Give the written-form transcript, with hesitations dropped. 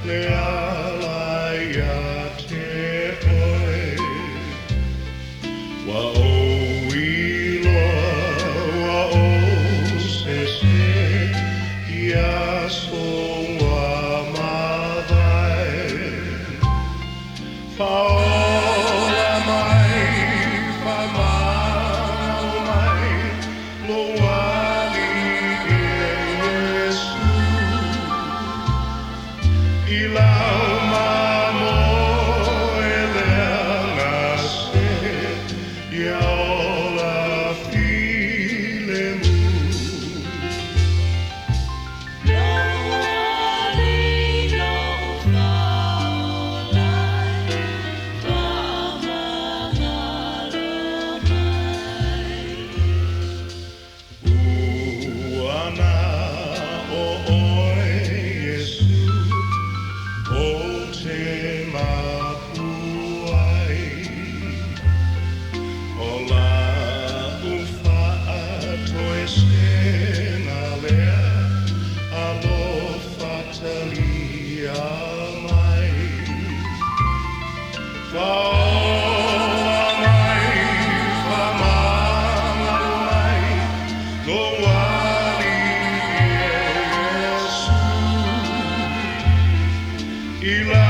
le ala ia te oe. Wa o iloa, wa o se ia so wa mawai. Faola mai, fa mau mai, lo wali e Yesu. I lau mamo e lea ngase, ia ola file mu. Eli